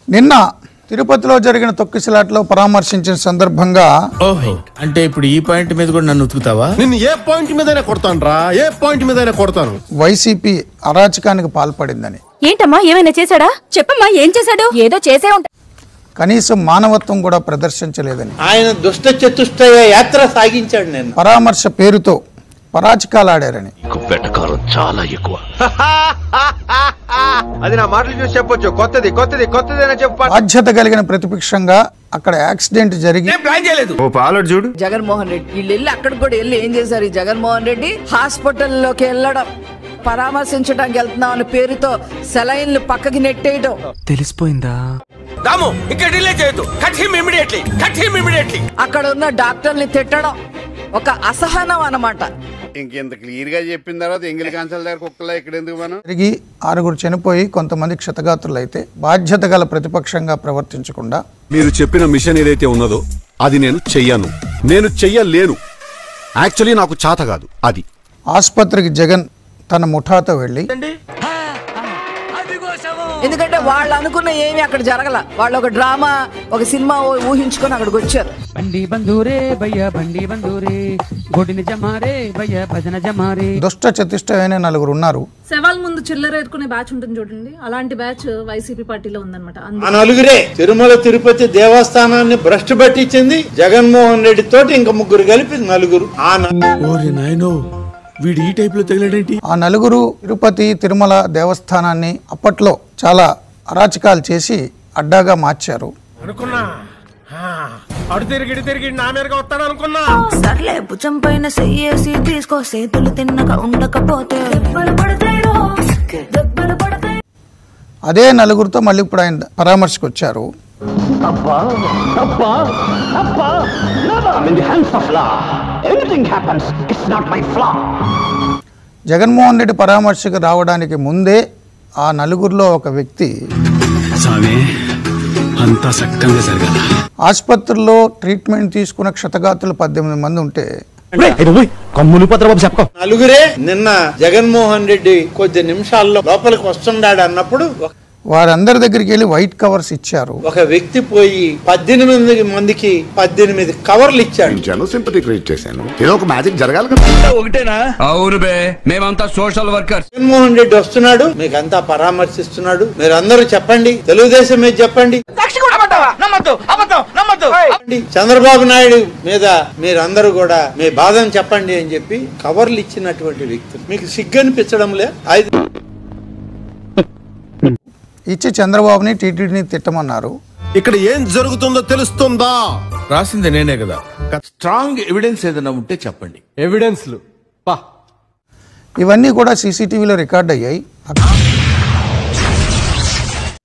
నిన్న తిరుపతిలో జరిగిన తొక్కిసలాట్లో పరామర్శించిన సందర్భంగా అంటే ఇప్పుడు ఈ పాయింట్ మీద కూడా నన్ను ఉతుకుతావా? నిన్ను ఏ పాయింట్ మీదైనా కొడతానురా, ఏ పాయింట్ మీదైనా కొడతాను. వైసీపీ అరాచకానికి పాల్పడిందని. ఏంటమ్మా ఏమైనా చేశాడా? చెప్పమ్మా ఏం చేశాడు? ఏదో చేసే ఉంటా. కనీసం మానవత్వం కూడా ప్రదర్శించలేదని ఆయన దుష్ట చతుష్టయ యాత్ర సాగించాడు. నేను పరామర్శ పేరుతో పరాచకాలాడారని. చాలా ఎక్కువ. అది నా మాటలు చూసి చెప్పొచ్చు. కొత్తది కొత్తది కొత్తది అని చెప్ప. బాధ్యత కలిగిన ప్రతిపక్షంగా అక్కడ యాక్సిడెంట్ జరిగి చూడు జగన్మోహన్ రెడ్డి వీళ్ళు వెళ్ళి అక్కడికి కూడా వెళ్ళి ఏం చేశారు? ఈ జగన్మోహన్ రెడ్డి హాస్పిటల్లోకి వెళ్ళడం, పరామర్శించడానికి వెళ్తున్నాం అనే పేరుతో సెలైన్లు పక్కకి నెట్టేయడం తెలిసిపోయిందా? అక్కడ ఉన్న డాక్టర్ని తిట్టడం ఒక అసహనం అన్నమాట. ఇంకెంత క్లియర్ గా చెప్పిన తర్వాత ఎంగిలి కాంచాల దగ్గర కుక్కలా ఇక్కడ ఎందుకు మనం జరిగి 6 చనిపోయి కొంతమంది క్షతగాత్రులైతే బాధ్యత గల ప్రతిపక్షంగా ప్రవర్తించకుండా మీరు చెప్పిన మిషన్ ఏదైతే ఉన్నదో అది నేను చెయ్యలేను. యాక్చువల్లీ నాకు చేత కాదు. అది ఆసుపత్రికి జగన్ తన ముఠాతో వెళ్ళి ఎందుకంటే వాళ్ళు అనుకున్న ఏమి అక్కడ జరగల. వాళ్ళు ఒక డ్రామా, ఒక సినిమా ఊహించుకొని అక్కడికి వచ్చారు. బండి బందూరే భయ్యా బండి బందూరే గొడిని జమారే భయ్యా భజన జమారే. దుష్ట చతుష్టమైన 4 ఉన్నారు. శవాల ముందు చిల్లర ఎత్తుకునే బ్యాచ్ ఉంటుంది చూడండి, అలాంటి బ్యాచ్ వైసీపీ పార్టీలో ఉందన్నమాట. ఆ నలుగురే తిరుమల తిరుపతి దేవస్థానాన్ని భ్రష్టు పట్టించింది జగన్మోహన్ రెడ్డి తోటి ఇంకా 3 కలిపి 4. వీడు ఈ టైప్ లో తగిలాడేంటి? ఆ 4 తిరుపతి తిరుమల దేవస్థానాన్ని అప్పట్లో చాలా అరాచకాలు చేసి అడ్డాగా మార్చారు. సర్లే భుజం పైన చెయ్యేసి తీసుకో, సేతులు తిన్నక ఉండకపోతే అదే 4తో మళ్ళీ ఇప్పుడు ఆయన పరామర్శకు వచ్చారు. జగన్మోహన్ రెడ్డి పరామర్శకు రావడానికి ముందే ఆ 4లో ఒక వ్యక్తి ఆసుపత్రిలో ట్రీట్మెంట్ తీసుకున్న క్షతగాత్రులు 18 మంది ఉంటే నలుగురే నిన్న జగన్మోహన్ రెడ్డి కొద్ది నిమిషాల్లో లోపలికి వస్తున్నాడు అన్నప్పుడు వారందరి దగ్గరికి వెళ్ళి వైట్ కవర్స్ ఇచ్చారు. ఒక వ్యక్తి పోయి 18 మందికి 18 కవర్లు ఇచ్చాడు. సింపతి క్రియేట్ చేశాను. ఏదో ఒక మ్యాజిక్ జరగాలి కదా. ఒకటేనా? అవును బే, మేమంతా సోషల్ వర్కర్స్. జగన్మోహన్ రెడ్డి వస్తున్నాడు, మీకు అంతా పరామర్శిస్తున్నాడు. మీరు అందరూ చెప్పండి, తెలుగుదేశం మీద చెప్పండి, చంద్రబాబు నాయుడు మీద మీరందరూ కూడా మీ బాధను చెప్పండి అని చెప్పి కవర్లు ఇచ్చినటువంటి వ్యక్తి మీకు సిగ్గు అనిపించడం లే? ఇచ్చి చంద్రబాబుని టీటీడీని తిట్టమన్నారు. ఇక్కడ ఏం జరుగుతుందో తెలుస్తుందా? రాసింది నేనే కదా. స్ట్రాంగ్ ఎవిడెన్స్ ఏదైనా ఉంటే చెప్పండి. ఎవిడెన్స్లు ఇవన్నీ కూడా సీసీటీవీలో రికార్డ్ అయ్యాయి.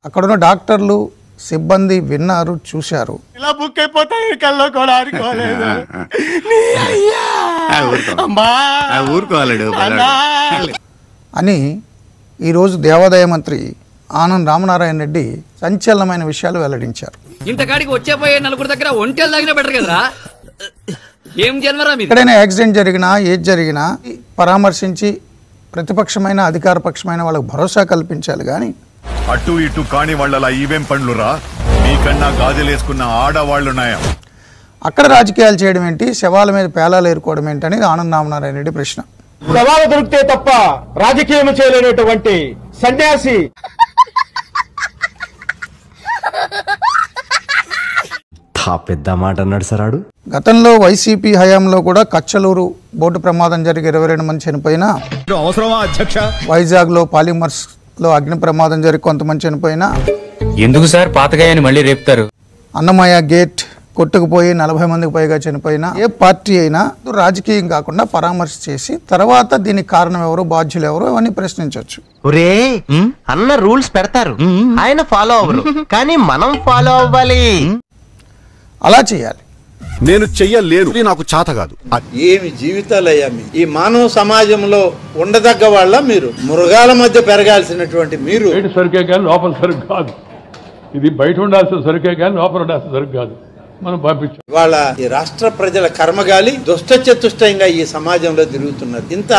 అక్కడున్న డాక్టర్లు సిబ్బంది విన్నారు, చూశారు. ఇలా బుక్ అయిపోతాయి కల్లో కూడా ఆడుకోలేదు. అని ఈరోజు దేవాదాయ మంత్రి ఆనం రామనారాయణ రెడ్డి సంచలనమైన విషయాలు వెల్లడించారు. ఇంతకాడికి వచ్చేపోయే 4 దగ్గర ఒంటెలు తాగినా బెటర్ కదరా. ఏం జన్మరా మీరు? ఎక్కడైనా యాక్సిడెంట్ జరిగినా ఏది జరిగినా పరామర్శించి ప్రతిపక్షమైన అధికార పక్షమైన వాళ్ళకు భరోసా కల్పించాలి. కానీ అటు ఇటు కాని వాళ్ళ ఈవేం పండ్లురా, మీకన్నా గాజులేసుకున్న ఆడవాళ్ళున్నాయా? అక్కడ రాజకీయాలు చేయడం ఏంటి, శవాల మీద పేలాలు ఏరుకోవడం ఏంటి అనేది ఆనం రామనారాయణ రెడ్డి ప్రశ్న. శవాలు దొరికితే తప్ప రాజకీయం చేయలేనటువంటి సన్యాసి పెద్ద మాట అన్నాడు సరాడు. గతంలో వైసీపీ హయాంలో కూడా కచ్చలూరు బోటు ప్రమాదం జరిగి 22 మంది చనిపోయినా, వైజాగ్ లో పాలిమర్స్ లో అగ్ని ప్రమాదం జరిగి కొంతమంది చనిపోయినా, ఎందుకు సార్ పాతగాయని మళ్ళీ రేపుతారు? అన్నమయ్య గేట్ కొట్టుకుపోయి 40 మందికి పైగా చనిపోయినా ఏ పార్టీ అయినా రాజకీయం కాకుండా పరామర్శ చేసి తర్వాత దీనికి కారణం ఎవరు, బాధ్యులు ఎవరు అవన్నీ ప్రశ్నించవచ్చు. ఒరే అన్న రూల్స్ పెడతారు, ఆయన ఫాలో అవ్వరు, కానీ మనం ఫాలో అవ్వాలి. అలా చేయాలి. నేను చెయ్యలేను, నాకు చేత కాదు. ఏమి జీవితాలయ్యా మీ ఈ మానవ సమాజంలో ఉండదగ్గ వాళ్ళ మీరు మృగాల మధ్య పెరగాల్సినటువంటి మీరు సరుకే కానీ లోపల సరుకు కాదు. ఇది బయట ఉండాల్సిన సరుకే కానీ లోపల ఉండాల్సిన సరుకు కాదు. మనం పంపించాం. ఇవాళ ఈ రాష్ట్ర ప్రజల కర్మగాలి దుష్ట చతుష్టయంగా ఈ సమాజంలో తిరుగుతున్నది. ఇంత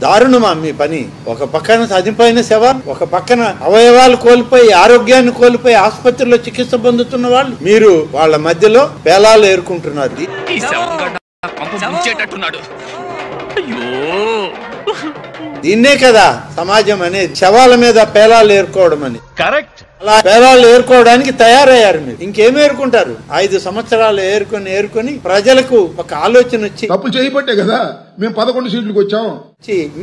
దారుణమా మీ పని? ఒక పక్కన చనిపోయిన శవాలు, ఒక పక్కన అవయవాలు కోల్పోయి ఆరోగ్యాన్ని కోల్పోయి ఆసుపత్రిలో చికిత్స పొందుతున్న వాళ్ళు, మీరు వాళ్ళ మధ్యలో పేలాలు ఏరుకుంటున్నారు. దీన్నే కదా సమాజం అనేది, శవాల మీద పేలాలు ఏరుకోవడం అని. కరెక్ట్. అలా పేలాలు ఏరుకోవడానికి తయారయ్యారు మీరు. ఇంకేం ఏరుకుంటారు? 5 సంవత్సరాలు ఏరుకొని ప్రజలకు ఒక ఆలోచన వచ్చి, తప్పు చేయబట్టే కదా మేము 11 సీట్లకు వచ్చాం.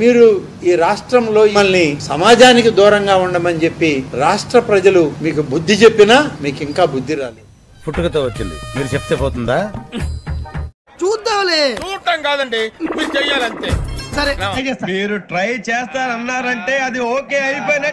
మీరు ఈ రాష్ట్రంలో మిమ్మల్ని సమాజానికి దూరంగా ఉండమని చెప్పి రాష్ట్ర ప్రజలు మీకు బుద్ధి చెప్పినా మీకు ఇంకా బుద్ధి రాలేదు. పుట్టుకతో వచ్చింది, మీరు చెప్తే పోతుందా? చూద్దాంలే. చూడటం కాదండి, మీరు చెయ్యాలంతే. సరే, మీరు ట్రై చేస్తారన్నారంటే అది ఓకే అయిపోయిన